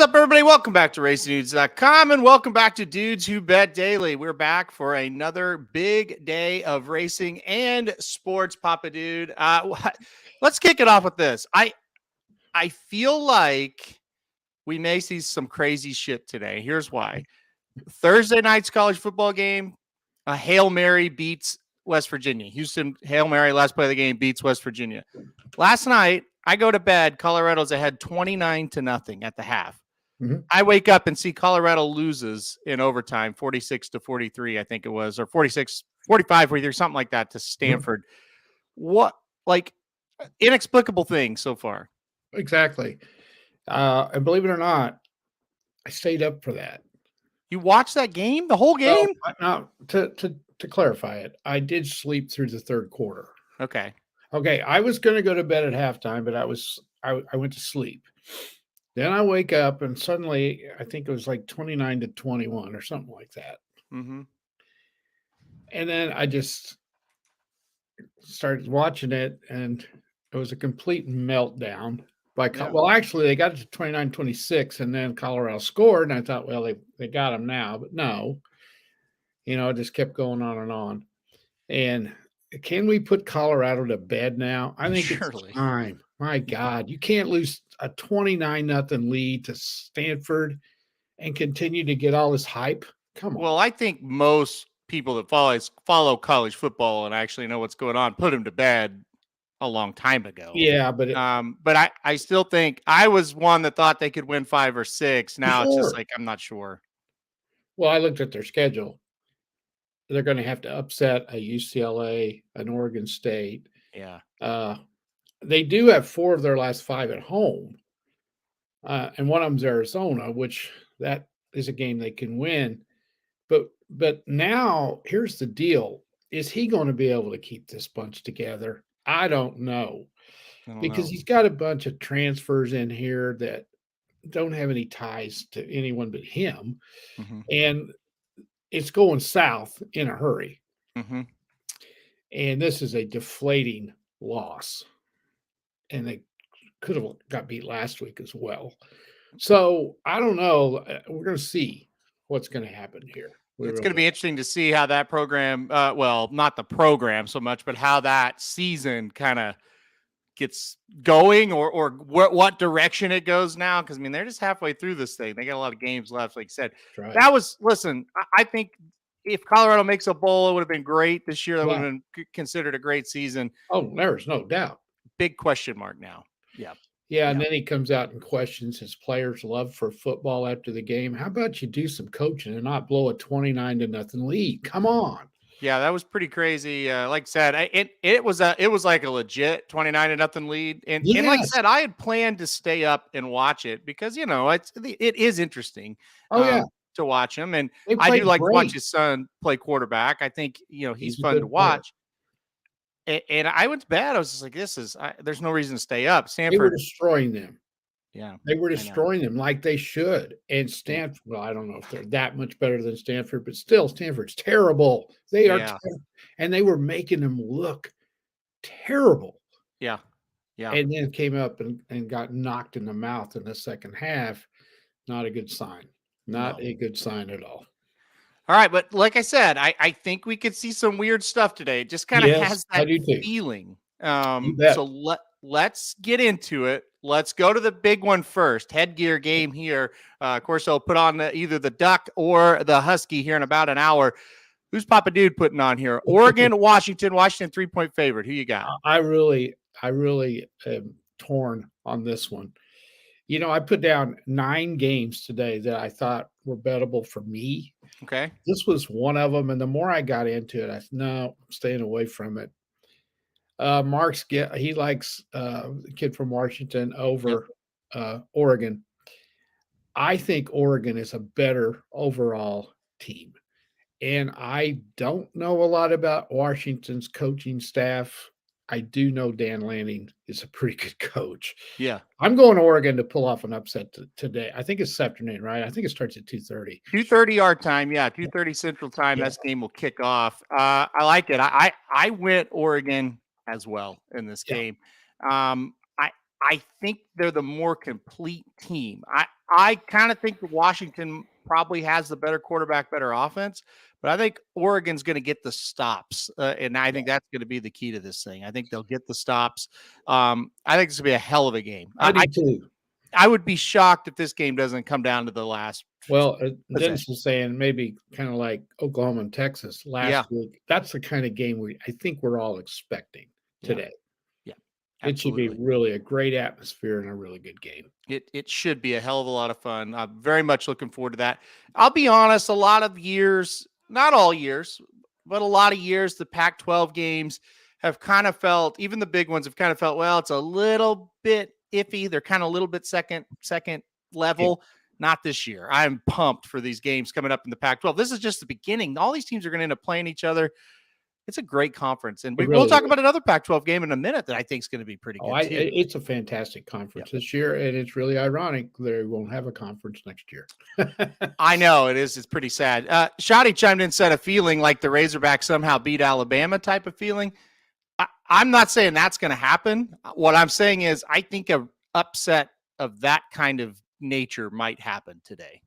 up, everybody? Welcome back to RacingDudes.com and welcome back to Dudes Who Bet Daily. We're back for another big day of racing and sports, Papa Dude. Let's kick it off with this. I feel like we may see some crazy shit today. Here's why. Thursday night's college football game, a Hail Mary beats West Virginia. Houston, Hail Mary, last play of the game, beats West Virginia. Last night, I go to bed. Colorado's ahead 29-0 at the half. Mm-hmm. I wake up and see Colorado loses in overtime, 46-43, I think it was, or 46, 45, 43, something like that to Stanford. Mm-hmm. What, like, inexplicable thing so far. Exactly. And believe it or not, I stayed up for that. You watched that game, the whole game? No, to clarify it, I did sleep through the third quarter. Okay. I was going to go to bed at halftime, but I went to sleep. Then I wake up and suddenly I think it was like 29-21 or something like that. Mm-hmm. And then I just started watching it, and it was a complete meltdown. Well, actually, they got it to 29-26, and then Colorado scored, and I thought, well, they got them now. But no, it just kept going on and on. And can we put Colorado to bed now? I think Surely. It's time. My God, you can't lose a 29-0 lead to Stanford and continue to get all this hype. Come on. Well, I think most people that follow college football and actually know what's going on put them to bed a long time ago. Yeah, but I still think I was one that thought they could win 5 or 6. Now It's just like I'm not sure. Well, I looked at their schedule. They're going to have to upset a UCLA, an Oregon State. Yeah. They do have 4 of their last 5 at home. And one of them's Arizona, which that is a game they can win. But now here's the deal. Is he going to be able to keep this bunch together? I don't know. Because he's got a bunch of transfers in here that don't have any ties to anyone but him. Mm-hmm. And it's going south in a hurry. Mm-hmm. And this is a deflating loss. And they could have got beat last week as well. So I don't know. We're going to see what's going to happen here. It's going to be interesting to see how that program, well, not the program so much, but how that season kind of gets going or what direction it goes now. Because, I mean, they're just halfway through this thing. They got a lot of games left, like you said. Right. I think if Colorado makes a bowl, it would have been great this year. That would have been considered a great season. Oh, there's no doubt. Big question mark now. Yeah. Yeah, and then he comes out and questions his players' love for football after the game. How about you do some coaching and not blow a 29-0 lead? Come on. Yeah, that was pretty crazy. Like I said, it was like a legit 29-0 lead, and like I said, I had planned to stay up and watch it because it is interesting. To watch him, and I do like to watch his son play quarterback. I think he's fun to watch. And I went to bed. I was just like, there's no reason to stay up. Stanford. They were destroying them. Yeah. They were destroying them like they should. And Stanford, well, I don't know if they're that much better than Stanford, but still, Stanford's terrible. They are terrible. And they were making them look terrible. Yeah. Yeah. And then came up and got knocked in the mouth in the second half. Not a good sign. Not a good sign at all. All right, but like I said, I think we could see some weird stuff today. It just kind of has that feeling. So let's get into it. Let's go to the big one first. Headgear game here. Of course, I'll put on either the Duck or the Husky here in about an hour. Who's Papa Dude putting on here? Oregon, Washington 3-point favorite. Who you got? I really am torn on this one. I put down 9 games today that I thought were bettable for me. Okay. This was one of them. And the more I got into it, I said, no, I'm staying away from it. He likes the kid from Washington over Oregon. I think Oregon is a better overall team. And I don't know a lot about Washington's coaching staff. I do know Dan Lanning is a pretty good coach. Yeah. I'm going to Oregon to pull off an upset today. I think it's this afternoon, right? I think it starts at 2:30. 2:30 our time. Yeah. 2:30 Central time. Yeah. That game will kick off. I like it. I went Oregon as well in this game. I think they're the more complete team. I kind of think that Washington probably has the better quarterback, better offense, but I think Oregon's going to get the stops, and I think that's going to be the key to this thing. I think they'll get the stops. I think it's going to be a hell of a game. I do too. I would be shocked if this game doesn't come down to the last. Well, Dennis was saying maybe kind of like Oklahoma and Texas last week. That's the kind of game I think we're all expecting today. Yeah. It should be really a great atmosphere and a really good game. It should be a hell of a lot of fun. I'm very much looking forward to that. I'll be honest, a lot of years, not all years, but a lot of years, the Pac-12 games have kind of felt, even the big ones have kind of felt, well, it's a little bit iffy. They're kind of a little bit second level. Yeah. Not this year. I'm pumped for these games coming up in the Pac-12. This is just the beginning. All these teams are going to end up playing each other. It's a great conference, and we'll talk about another Pac-12 game in a minute that I think is going to be pretty good. Too. It's a fantastic conference this year, and it's really ironic they won't have a conference next year. I know it is. It's pretty sad. Shotty chimed in, said a feeling like the Razorbacks somehow beat Alabama type of feeling. I'm not saying that's going to happen. What I'm saying is I think an upset of that kind of nature might happen today.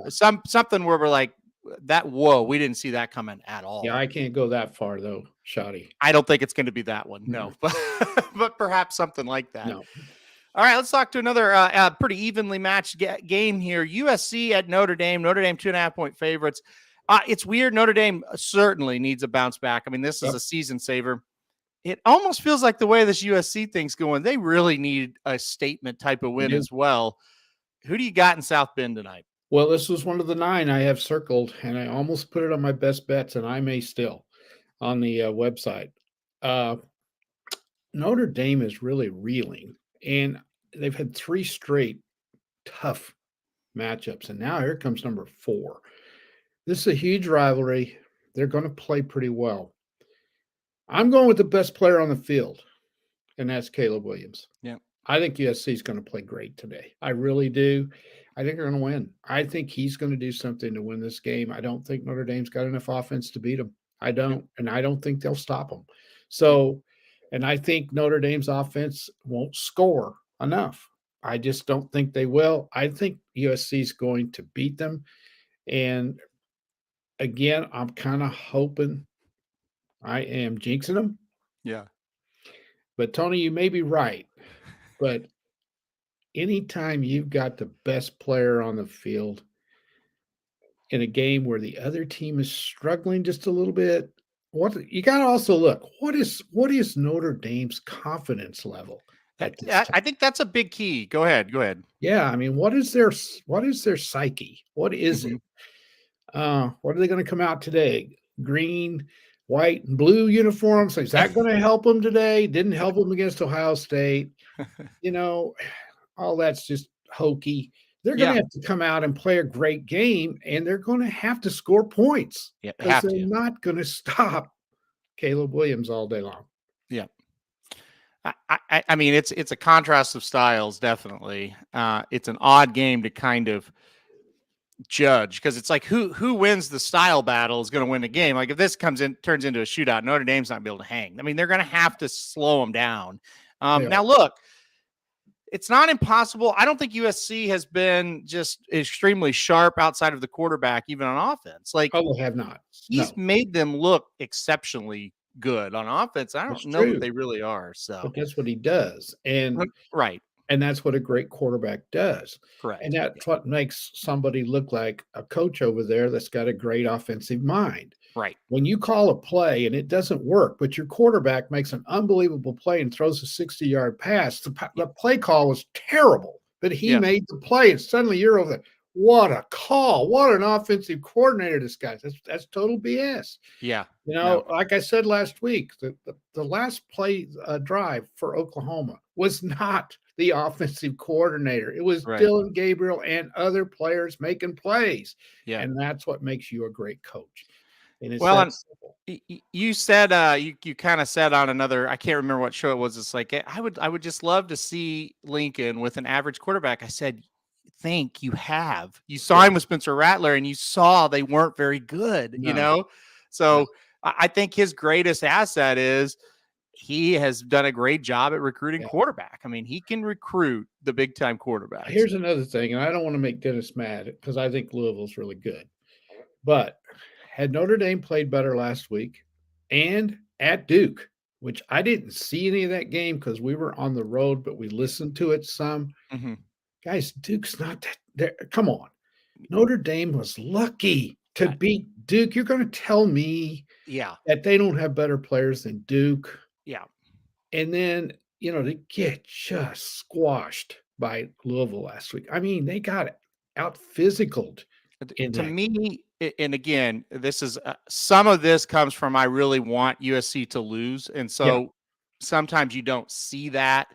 Something where we're like, whoa, we didn't see that coming at all. Yeah, I can't go that far though, Shotty. I don't think it's going to be that one. No, but perhaps something like that. No. All right, let's talk to another pretty evenly matched game here. USC at Notre Dame. Notre Dame 2.5-point favorites. It's weird. Notre Dame certainly needs a bounce back. I mean, this is a season saver. It almost feels like the way this USC thing's going, they really need a statement type of win as well. Who do you got in South Bend tonight? Well, this was one of the 9 I have circled, and I almost put it on my best bets, and I may still on the website. Notre Dame is really reeling, and they've had 3 straight tough matchups, and now here comes number 4. This is a huge rivalry. They're going to play pretty well. I'm going with the best player on the field, and that's Caleb Williams. Yeah. I think USC is going to play great today. I really do. I think they're going to win. I think he's going to do something to win this game. I don't think Notre Dame's got enough offense to beat them. I don't, and I don't think they'll stop them. So, and I think Notre Dame's offense won't score enough. I just don't think they will. I think USC is going to beat them. And again, I'm kind of hoping I am jinxing them. Yeah. But Tony, you may be right. But anytime you've got the best player on the field in a game where the other team is struggling just a little bit, you got to also look, what is Notre Dame's confidence level? I think that's a big key. Go ahead. Yeah, I mean, what is their psyche? What is it? What are they going to come out today? Green, white, and blue uniforms. Is that going to help them today? Didn't help them against Ohio State. All that's just hokey. They're going to have to come out and play a great game, and they're going to have to score points. Because they're not going to stop Caleb Williams all day long. Yeah. I mean, it's a contrast of styles, definitely. It's an odd game to kind of judge because it's like who wins the style battle is going to win the game. Like if this turns into a shootout, Notre Dame's not going to be able to hang. I mean, they're going to have to slow them down. Now, look, it's not impossible. I don't think USC has been just extremely sharp outside of the quarterback, even on offense. Like, they have not. He's made them look exceptionally good on offense. I don't know that they really are. So, but that's what he does, and right, and that's what a great quarterback does. Correct, and that's what makes somebody look like a coach over there that's got a great offensive mind. Right. When you call a play and it doesn't work, but your quarterback makes an unbelievable play and throws a 60-yard pass, the play call was terrible, but he made the play, and suddenly you're over there. What a call. What an offensive coordinator this guy. That's total BS. Yeah. Like I said last week, the last play drive for Oklahoma was not the offensive coordinator. It was Dylan Gabriel and other players making plays. Yeah. And that's what makes you a great coach. And it's you said you kind of said on another, I can't remember what show it was. It's like I would just love to see Lincoln with an average quarterback. I said, you saw him with Spencer Rattler and you saw they weren't very good, So I think his greatest asset is he has done a great job at recruiting quarterback. I mean, he can recruit the big time quarterbacks. Here's another thing, and I don't want to make Dennis mad because I think Louisville's really good. But had Notre Dame played better last week and at Duke, which I didn't see any of that game because we were on the road, but we listened to it some. Mm-hmm. Guys, Duke's not that there. Come on. Notre Dame was lucky to beat Duke. You're going to tell me that they don't have better players than Duke. Yeah. And then, to get just squashed by Louisville last week. I mean, they got out physicaled. To me, and again, this is some of this comes from I really want USC to lose. And so sometimes you don't see that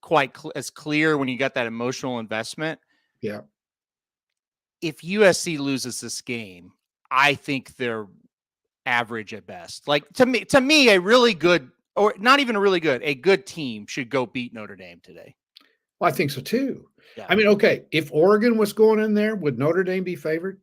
quite as clear when you got that emotional investment. Yeah. If USC loses this game, I think they're average at best. Like to me, a really good, or not even a really good, a good team should go beat Notre Dame today. Well, I think so too. Yeah. I mean, okay, if Oregon was going in there, would Notre Dame be favored?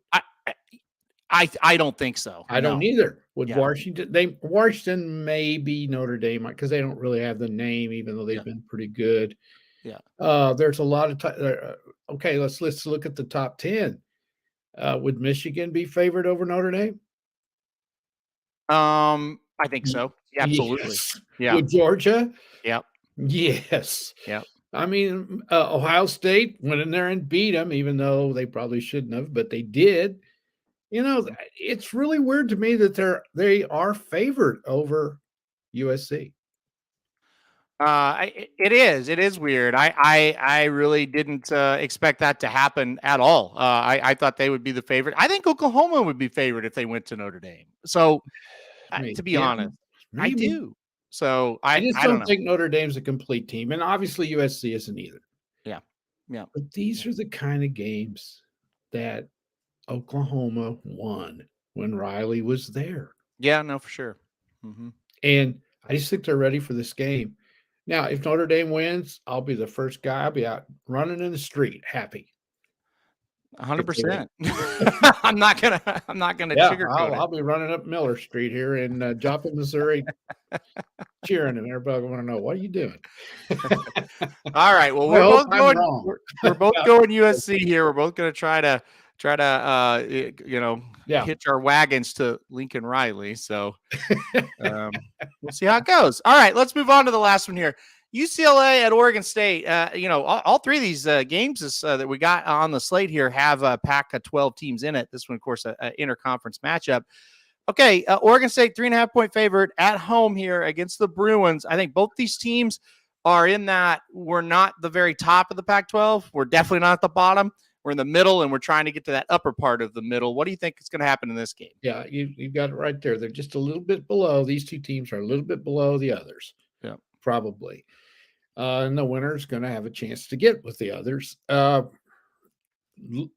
I don't think so. I don't either. Would Washington? Washington may be Notre Dame because they don't really have the name, even though they've been pretty good. Yeah. There's a lot of okay. Let's look at the top 10. Would Michigan be favored over Notre Dame? I think so. Yeah, absolutely. Yes. Yeah. Would Georgia? Yep. Yes. Yep. I mean, Ohio State went in there and beat them, even though they probably shouldn't have, but they did. It's really weird to me that they are favored over USC. It is weird. I really didn't expect that to happen at all. I thought they would be the favorite. I think Oklahoma would be favored if they went to Notre Dame. So, to be honest, maybe. I do. So I just don't think Notre Dame's a complete team, and obviously USC isn't either. Yeah. But these are the kind of games that Oklahoma won when Riley was there. Yeah, no, for sure. Mm-hmm. And I just think they're ready for this game. Now, if Notre Dame wins, I'll be the first guy. I'll be out running in the street, happy. 100%. I'm not gonna sugarcoat it. I'll be running up Miller Street here in Joplin, Missouri, cheering, and everybody want to know, what are you doing? All right. Well, we're both going USC here. We're both going to try to hitch our wagons to Lincoln Riley. So we'll see how it goes. All right, let's move on to the last one here. UCLA at Oregon State. All three of these games that we got on the slate here have a Pac-12 teams in it. This one, of course, an interconference matchup. Okay, Oregon State 3.5-point favorite at home here against the Bruins. I think both these teams are in that we're not the very top of the Pac-12. We're definitely not at the bottom. We're in the middle, and we're trying to get to that upper part of the middle. What do you think is going to happen in this game? Yeah, you've got it right there. They're just a little bit below. These two teams are a little bit below the others. Yeah, probably. And the winner is going to have a chance to get with the others.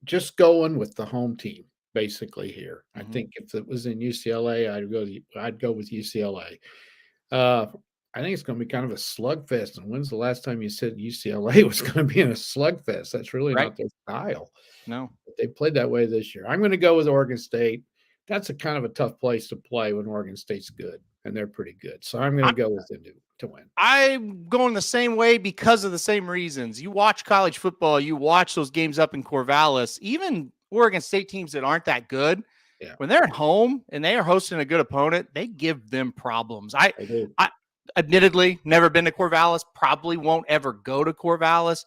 Just going with the home team, basically here. Mm-hmm. I think if it was in UCLA, I'd go with UCLA. I think it's going to be kind of a slugfest. And when's the last time you said UCLA was going to be in a slugfest? That's really not their style. No. But they played that way this year. I'm going to go with Oregon State. That's a kind of a tough place to play when Oregon State's good, and they're pretty good. So I'm going to go with them to win. I'm going the same way because of the same reasons. You watch college football, you watch those games up in Corvallis, even Oregon State teams that aren't that good, when they're at home and they are hosting a good opponent, they give them problems. I admittedly never been to Corvallis, probably won't ever go to Corvallis.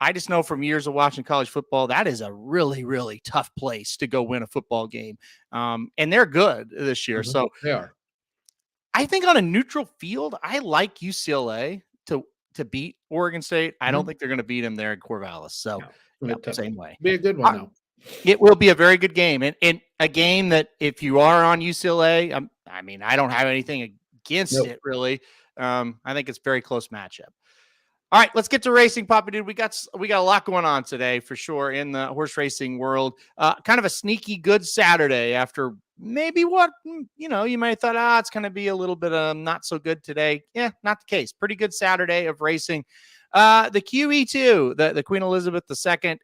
I just know from years of watching college football, that is a really, really tough place to go win a football game. And they're good this year. Mm-hmm. So they are. I think on a neutral field, I like UCLA to beat Oregon State. I don't think they're going to beat them there in Corvallis. So same way. Be a good one, though. It will be a very good game. And a game that if you are on UCLA, I don't have anything against it, really. I think it's a very close matchup. All right, let's get to racing, Papa Dude. We got a lot going on today for sure in the horse racing world. Kind of a sneaky good Saturday after maybe what, you might have thought, it's going to be a little bit not so good today. Yeah, not the case. Pretty good Saturday of racing. The QE2, the Queen Elizabeth II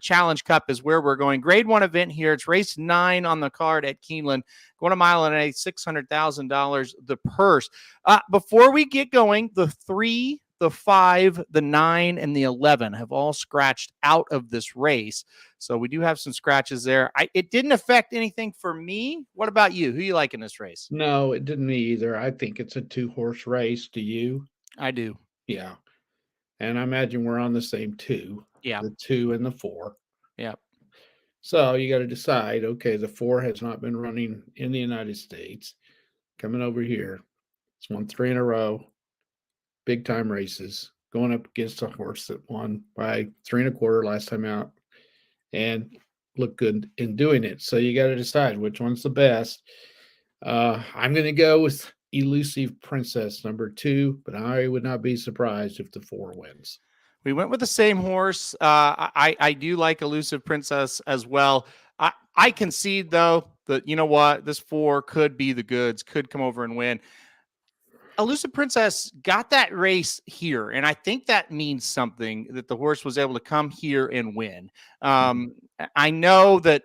Challenge Cup is where we're going. Grade 1 event here. It's race 9 on the card at Keeneland. Going a mile and a $600,000, the purse. Before we get going, the 3, the 5, the 9, and the 11 have all scratched out of this race. So we do have some scratches there. It didn't affect anything for me. What about you? Who you like in this race? No, it didn't me either. I think it's a 2-horse race. Do you? I do. Yeah. And I imagine we're on the same 2. Yeah. The 2 and the 4. Yeah. So you got to decide, okay, the 4 has not been running in the United States. Coming over here. It's won 3 in a row. Big time races. Going up against a horse that won by 3 1/4 last time out. And looked good in doing it. So you got to decide which one's the best. I'm going to go with Elusive Princess, number 2, but I would not be surprised if the 4 wins. We went with the same horse. I do like Elusive Princess as well. I concede, though, that, you know what, this 4 could be the goods, could come over and win. Elusive Princess got that race here, and I think that means something, that the horse was able to come here and win. I know that,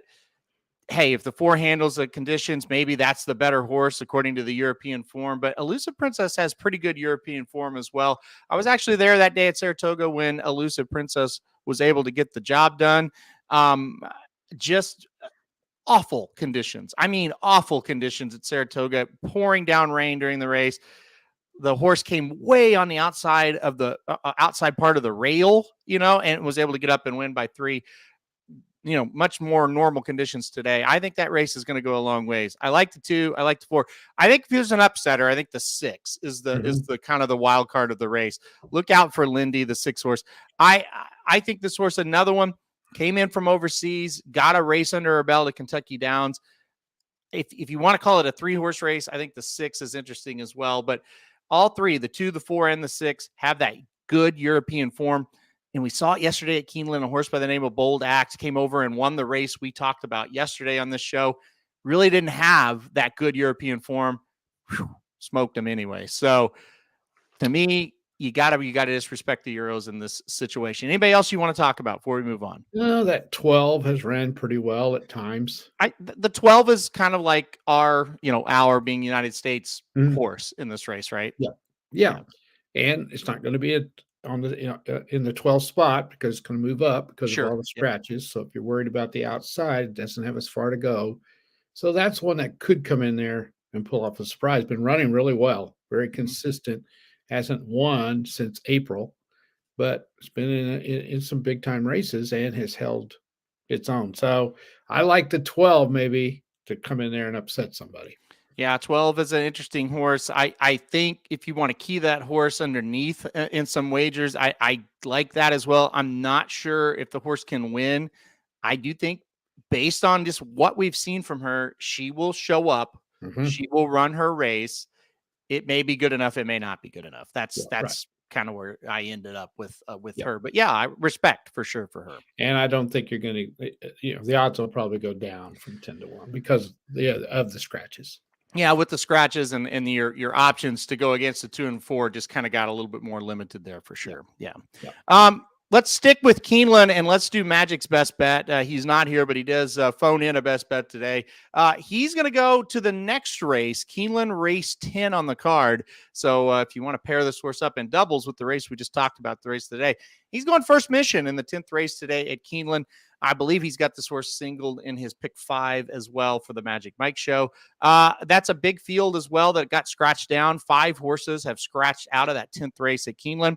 hey, if the 4 handles the conditions, maybe that's the better horse according to the European form, but Elusive Princess has pretty good European form as well. I was actually there that day at Saratoga when Elusive Princess was able to get the job done. Just awful conditions. I mean, awful conditions at Saratoga, pouring down rain during the race. The horse came way on the outside of the outside part of the rail, and was able to get up and win by 3. Much more normal conditions today. I think that race is going to go a long ways. I like the 2. I like the 4. I think if there's an upsetter, I think the 6 is the kind of the wild card of the race. Look out for Lindy, the 6 horse. I think this horse, another one, came in from overseas, got a race under her belt at Kentucky Downs. If you want to call it a 3-horse race, I think the 6 is interesting as well. But all 3, the 2, the 4, and the 6, have that good European form. And we saw it yesterday at Keeneland. A horse by the name of Bold Axe came over and won the race we talked about yesterday on this show. Really didn't have that good European form. Smoked him anyway. So to me, you gotta disrespect the Euros in this situation. Anybody else you want to talk about before we move on? No, that 12 has ran pretty well at times. The 12 is kind of like our being United States horse in this race, right? Yeah. And it's not going to be on the in the 12th spot because it's going to move up because of all the scratches. So if you're worried about the outside, it doesn't have as far to go. So that's one that could come in there and pull off a surprise. Been running really well, very consistent. Hasn't won since April, but it's been in some big time races and has held its own. So I like the 12 maybe to come in there and upset somebody. Yeah, 12 is an interesting horse. I think if you want to key that horse underneath in some wagers, I like that as well. I'm not sure if the horse can win. I do think based on just what we've seen from her, she will show up. She will run her race. It may be good enough. It may not be good enough. That's kind of where I ended up with her. But yeah, I respect for sure for her. And I don't think you're going to, the odds will probably go down from 10 to 1 because of the scratches. Yeah, with the scratches and your options to go against the 2 and 4 just kind of got a little bit more limited there for sure. Yeah. Let's stick with Keeneland and let's do Magic's best bet. He's not here, but he does phone in a best bet today. He's going to go to the next race, Keeneland race 10 on the card. So if you want to pair this horse up in doubles with the race we just talked about, the race today, he's going first mission in the 10th race today at Keeneland. I believe he's got this horse singled in his pick 5 as well for the Magic Mike show. That's a big field as well that got scratched down. 5 horses have scratched out of that 10th race at Keeneland.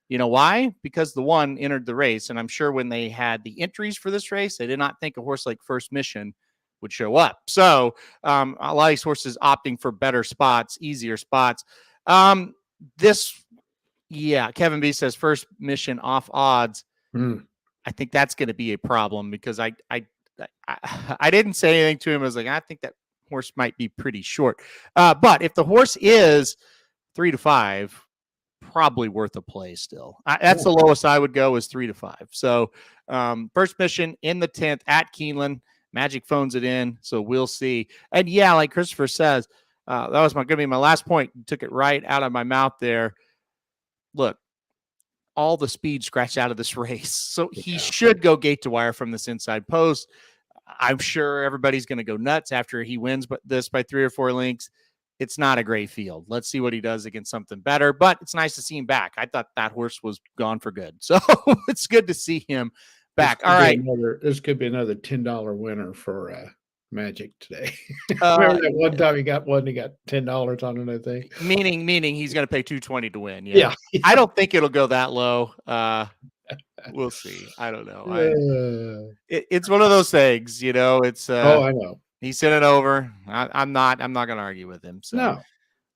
You know why? Because the 1 entered the race. And I'm sure when they had the entries for this race, they did not think a horse like First Mission would show up. So a lot of these horses opting for better spots, easier spots. Kevin B says First Mission off odds. I think that's going to be a problem because I didn't say anything to him. I was like, I think that horse might be pretty short. But if the horse is 3 to 5, probably worth a play still. That's the lowest I would go is 3 to 5. So First Mission in the 10th at Keeneland. Magic phones it in. So we'll see. And yeah, like Christopher says, that was going to be my last point. You took it right out of my mouth there. Look, all the speed scratched out of this race. So he should go gate to wire from this inside post. I'm sure everybody's going to go nuts after he wins this by 3 or 4 lengths. It's not a great field. Let's see what he does against something better, but it's nice to see him back. I thought that horse was gone for good. So it's good to see him back. All right. This could be another $10 winner for Magic today. Remember that one time he got $10 on it, I think. Meaning he's going to pay $220 to win. Yeah. I don't think it'll go that low. We'll see. I don't know. It's one of those things, it's I know. He's sent it over. I'm not going to argue with him. So no.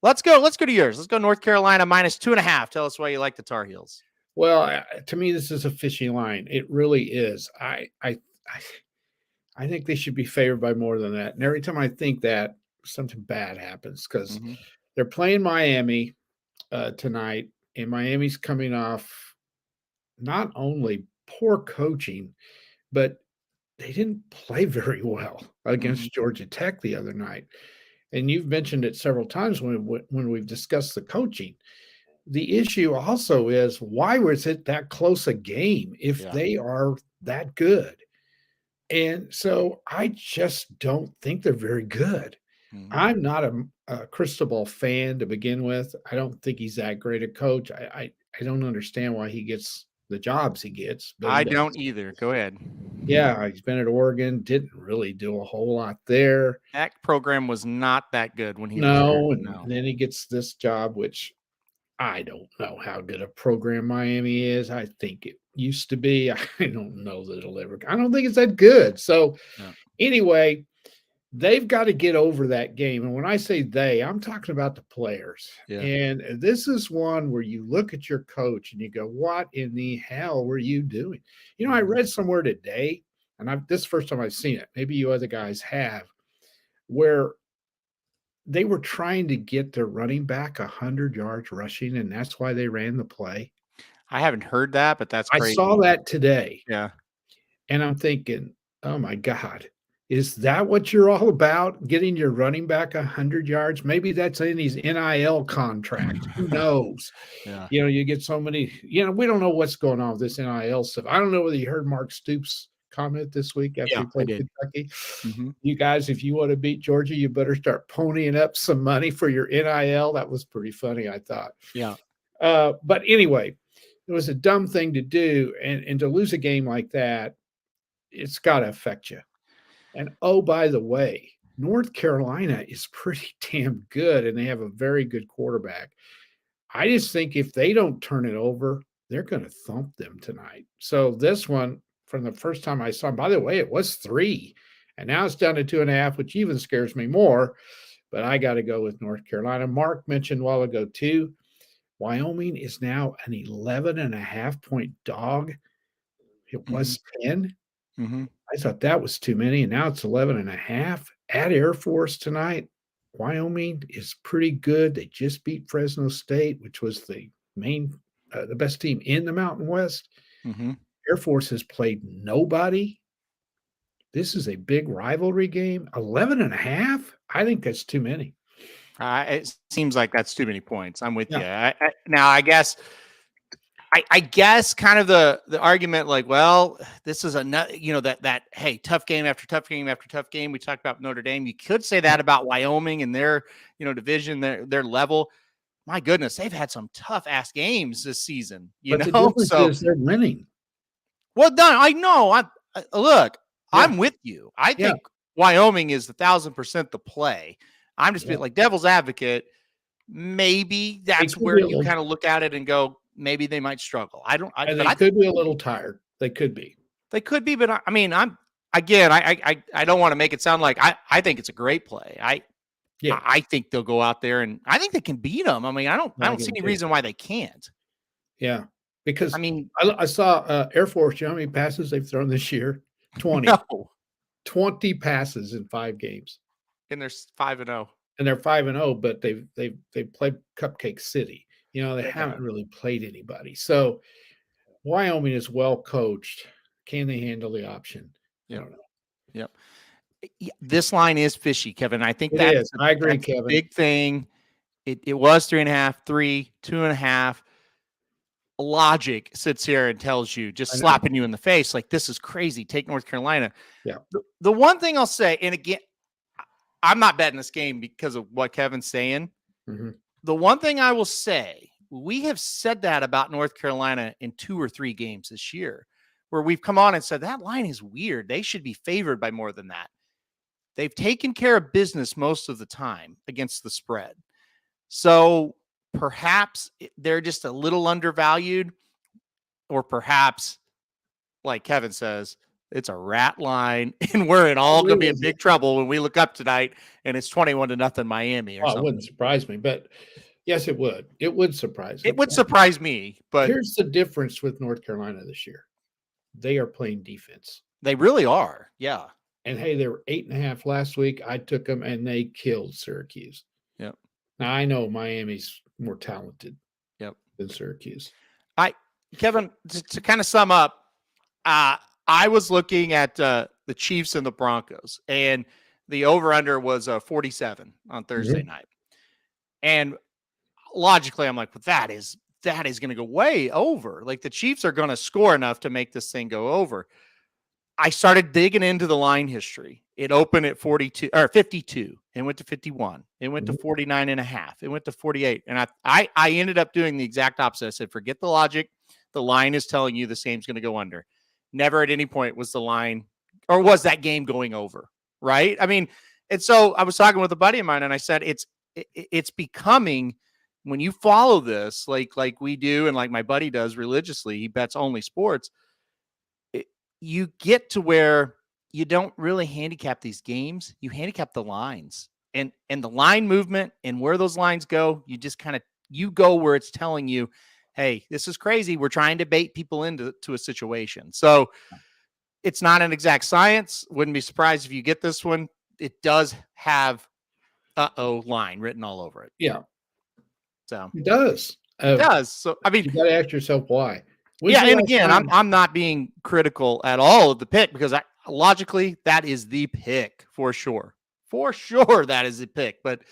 Let's go to yours. Let's go North Carolina -2.5. Tell us why you like the Tar Heels. Well, to me, this is a fishy line. It really is. I think they should be favored by more than that. And every time I think that, something bad happens because they're playing Miami tonight, and Miami's coming off not only poor coaching, but they didn't play very well against Georgia Tech the other night. And you've mentioned it several times when we've discussed the coaching. The issue also is, why was it that close a game if they are that good? And so I just don't think they're very good. I'm not a Cristobal fan to begin with. I don't think he's that great a coach. I don't understand why he gets the jobs he gets. I don't either. Go ahead. Yeah, he's been at Oregon, didn't really do a whole lot there. That program was not that good when he was there. And then he gets this job, which I don't know how good a program Miami is. I think it used to be. I don't know that it'll ever. I don't think it's that good. So anyway, they've got to get over that game. And when I say they, I'm talking about the players. Yeah. And this is one where you look at your coach and you go, what in the hell were you doing? I read somewhere today, and this is the first time I've seen it. Maybe you other guys have, where they were trying to get their running back 100 yards rushing, and that's why they ran the play. I haven't heard that, but that's crazy. I saw that today. Yeah. And I'm thinking, oh my God, is that what you're all about? Getting your running back 100 yards? Maybe that's in his NIL contract. Who knows? Yeah. You get so many, we don't know what's going on with this NIL stuff. I don't know whether you heard Mark Stoops' comment this week after he played Kentucky. You guys, if you want to beat Georgia, you better start ponying up some money for your NIL. That was pretty funny, I thought. Yeah. But anyway, it was a dumb thing to do. And to lose a game like that, it's got to affect you. And oh, by the way, North Carolina is pretty damn good, and they have a very good quarterback. I just think if they don't turn it over, they're going to thump them tonight. So this one, from the first time I saw him, by the way, it was 3, and now it's down to 2.5, which even scares me more. But I got to go with North Carolina. Mark mentioned a while ago too, Wyoming is now an 11.5-point dog. It was 10. I thought that was too many, and now it's 11.5 at Air Force tonight. Wyoming is pretty good. They just beat Fresno State, which was the best team in the Mountain West. Air Force has played nobody. This is a big rivalry game. 11.5? I think that's too many. It seems like that's too many points. I'm with you. Now, I guess kind of the argument, like, well, this is that hey, tough game after tough game after tough game. We talked about Notre Dame. You could say that about Wyoming and their division, their level. My goodness, they've had some tough ass games this season. The difference is they're winning. Well done. I know. I'm with you. I think Wyoming is 1,000% the play. I'm just being like devil's advocate. Maybe that's where you kind of look at it and go, maybe they might struggle. I could be a little tired. They could be. But I mean, I don't want to make it sound like I think it's a great play. I think they'll go out there and I think they can beat them. I mean, I don't see any reason why they can't. Yeah, because I mean, I saw Air Force. You know how many passes they've thrown this year? 20. No. 20 passes in 5 games. And they're 5-0. And they're 5-0, but they've played Cupcake City. They haven't really played anybody. So Wyoming is well coached. Can they handle the option? I don't know. Yep. This line is fishy, Kevin. I think I agree, Kevin. Big thing. It was 3.5, 3, 2.5. logic sits here and tells you, just slapping you in the face, like, this is crazy. Take North Carolina. Yeah. The one thing I'll say, and again, I'm not betting this game because of what Kevin's saying. Mm-hmm. The one thing I will say, we have said that about North Carolina in 2 or 3 games this year, where we've come on and said that line is weird. They should be favored by more than that. They've taken care of business most of the time against the spread. So perhaps they're just a little undervalued, or perhaps, like Kevin says, it's a rat line and we're all going to be in big trouble when we look up tonight and it's 21-0 Miami or something. It wouldn't surprise me, but yes, it would. It would surprise me. It would surprise me, but here's the difference with North Carolina this year. They are playing defense. They really are. Yeah. And hey, they were 8.5 last week. I took them and they killed Syracuse. Yep. Now I know Miami's more talented. Yep. Than Syracuse. Kevin, to kind of sum up, I was looking at the Chiefs and the Broncos, and the over-under was 47 on Thursday night. And logically, I'm like, well, that is going to go way over. Like, the Chiefs are going to score enough to make this thing go over. I started digging into the line history. It opened at 42 or 52 and went to 51. It went to 49.5. It went to 48. And I ended up doing the exact opposite. I said, forget the logic. The line is telling you this game's going to go under. Never at any point was the line, or was that game going over, right? I mean, and so I was talking with a buddy of mine, and I said, it's becoming, when you follow this, like we do, and like my buddy does religiously, he bets only sports, you get to where you don't really handicap these games. You handicap the lines and the line movement and where those lines go. You just you go where it's telling you, hey, this is crazy. We're trying to bait people into a situation. So it's not an exact science. Wouldn't be surprised if you get this one. It does have line written all over it. Yeah. So it does. It does. So, I mean, you got to ask yourself why. And again, I'm not being critical at all of the pick, because logically that is the pick for sure. For sure, that is the pick. But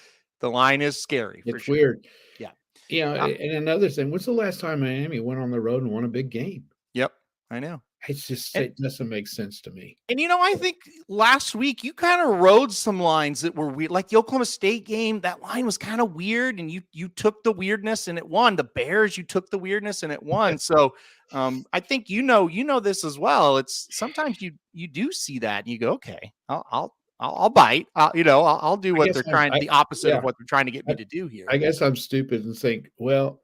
the line is scary. It's weird. Yeah. Yeah. And another thing, when's the last time Miami went on the road and won a big game? Yep, I know. It's just, it doesn't make sense to me. And, I think last week you kind of rode some lines that were weird. Like the Oklahoma State game, that line was kind of weird, and you took the weirdness and it won. The Bears, you took the weirdness and it won. So I think you know this as well. It's sometimes you do see that and you go, okay, I'll bite. I'll do what they're trying, the opposite of what they're trying to get me to do here. I guess I'm stupid and think, well,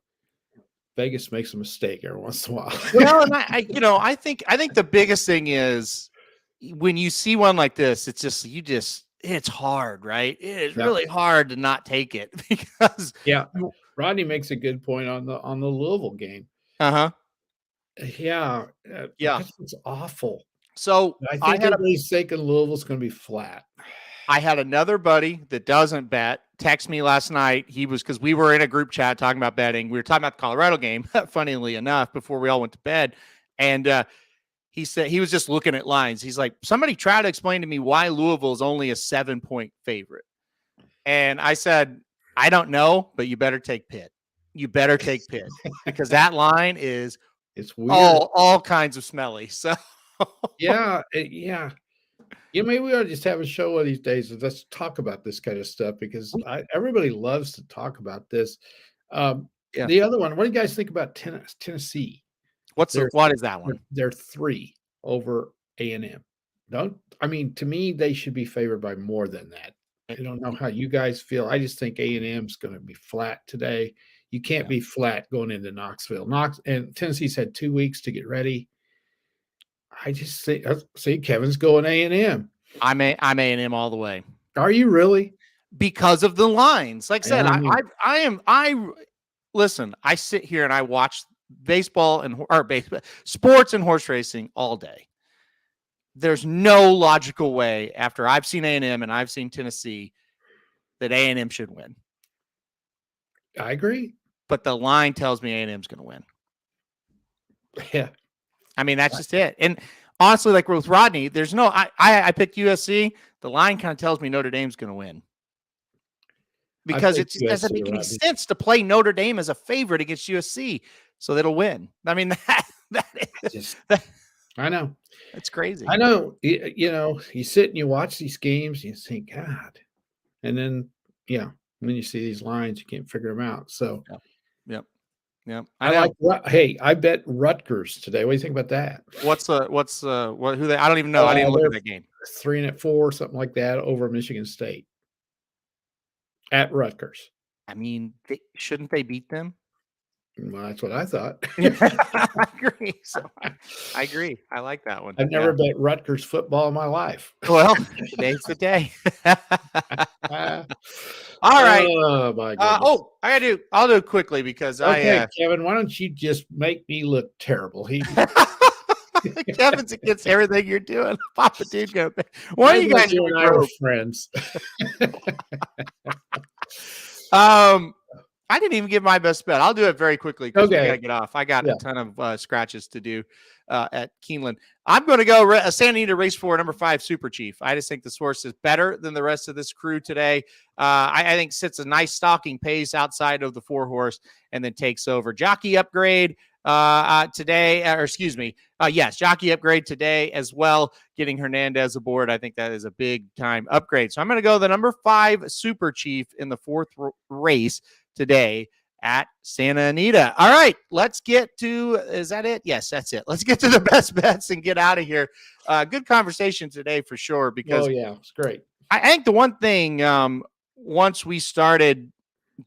Vegas makes a mistake every once in a while. Well, and I think the biggest thing is when you see one like this, it's just it's hard, right? It is really hard to not take it, because Rodney makes a good point on the Louisville game. Yeah, it's awful. So I think everybody's thinking Louisville's going to be flat. I had another buddy that doesn't bet text me last night. Because we were in a group chat talking about betting. We were talking about the Colorado game, funnily enough, before we all went to bed. And he said he was just looking at lines. He's like, somebody try to explain to me why Louisville is only a 7-point favorite. And I said, I don't know, but you better take Pitt. You better take Pitt, because that line is weird. all kinds of smelly. So yeah. Maybe we ought to just have a show one of these days and let's talk about this kind of stuff, because everybody loves to talk about this. The other one, what do you guys think about Tennessee? What is that one? They're 3 over A&M. To me, they should be favored by more than that. I don't know how you guys feel. I just think A&M's going to be flat today. You can't be flat going into Knoxville. And Tennessee's had 2 weeks to get ready. I just see Kevin's going A&M. I'm A&M all the way. Are you really? Because of the lines. Like I said, listen, I sit here and I watch baseball sports and horse racing all day. There's no logical way, after I've seen A&M and I've seen Tennessee, that A&M should win. I agree. But the line tells me A&M's going to win. Yeah. I mean, that's just it. And honestly, like with Rodney, there's no, I picked USC. The line kind of tells me Notre Dame's going to win. because it just doesn't make any sense to play Notre Dame as a favorite against USC so that'll win. I mean, I know. It's crazy. I know. You sit and you watch these games and you think, God. And then, when you see these lines, you can't figure them out. So, Yep. I bet Rutgers today. What do you think about that? Who they? I don't even know. I didn't look at that game. 3-4, something like that, over Michigan State at Rutgers. I mean, shouldn't they beat them? Well, that's what I thought. I agree. I agree. I like that one. I've never bet Rutgers football in my life. Well, today's the day. All right. Oh my goodness. I'll do it quickly because Kevin, why don't you just make me look terrible? Kevin's against everything you're doing. Papa Dude, why are you guys and I are friends? I didn't even give my best bet. I'll do it very quickly because we got to get off. I got a ton of scratches to do at Keeneland. I'm going to go Santa Anita Race 4, number 5, Super Chief. I just think this horse is better than the rest of this crew today. I think sits a nice stalking pace outside of the 4-horse and then takes over. Jockey upgrade today, jockey upgrade today as well, getting Hernandez aboard. I think that is a big time upgrade. So I'm going to go the number 5 Super Chief in the 4th race today at Santa Anita. All right, let's get to, is that it? Yes, that's it. Let's get to the best bets and get out of here. Good conversation today for sure, because it's great. I think the one thing, once we started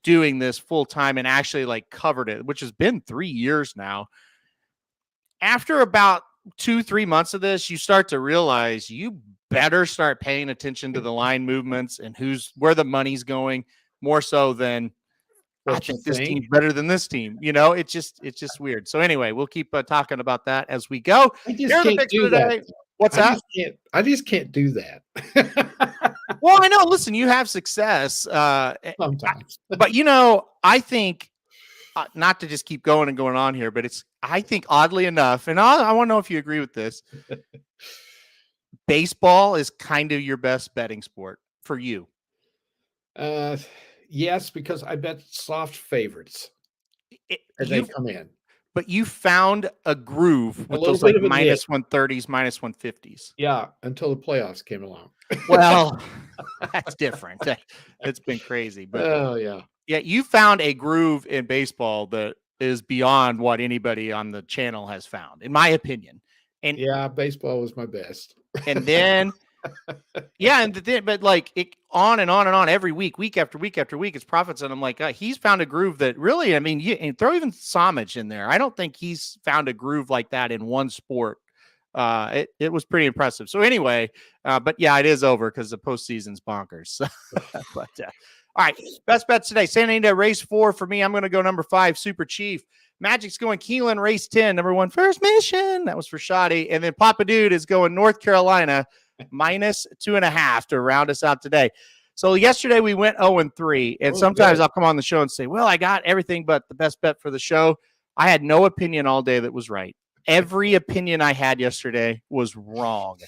doing this full time and actually covered it, which has been 3 years now, after about 2-3 months of this, you start to realize you better start paying attention to the line movements and where the money's going, more so than I think this team's better than this team. It's just weird. So anyway, we'll keep talking about that as we go. I just can't do that. What's that? I just can't do that. Well, I know. Listen, you have success sometimes, but I think not to just keep going and going on here, but I think oddly enough, and I want to know if you agree with this. Baseball is kind of your best betting sport for you. Yes, because I bet soft favorites as they come in. But you found a groove with those minus 130s, minus 150s. Yeah, until the playoffs came along. Well, that's different. It's been crazy. But yeah, you found a groove in baseball that is beyond what anybody on the channel has found, in my opinion. And baseball was my best. And then but it on and on and on every week after week after week, it's profits. And I'm like, he's found a groove that really, and throw even Somich in there. I don't think he's found a groove like that in one sport. It was pretty impressive. So anyway, but yeah, it is over because the postseason's bonkers. But all right, best bets today. Santa Anita Race 4 for me. I'm going to go number 5, Super Chief. Magic's going Keeneland Race 10, number 1, First Mission. That was for Shoddy. And then Papa Dude is going North Carolina minus 2.5 to round us out today. So yesterday we went 0-3, and sometimes I'll come on the show and say, well, I got everything but the best bet for the show. I had no opinion all day that was right. Every opinion I had yesterday was wrong.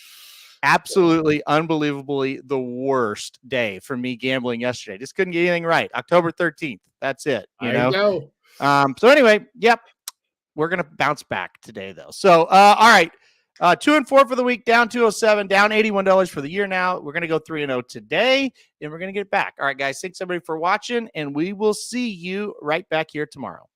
Absolutely, unbelievably the worst day for me gambling yesterday. Just couldn't get anything right. October 13th. That's it. You know? So anyway, we're going to bounce back today, though. So, all right. 2-4 for the week, down 207, down $81 for the year now. We're going to go 3-0 today, and we're going to get it back. All right, guys, thanks everybody for watching, and we will see you right back here tomorrow.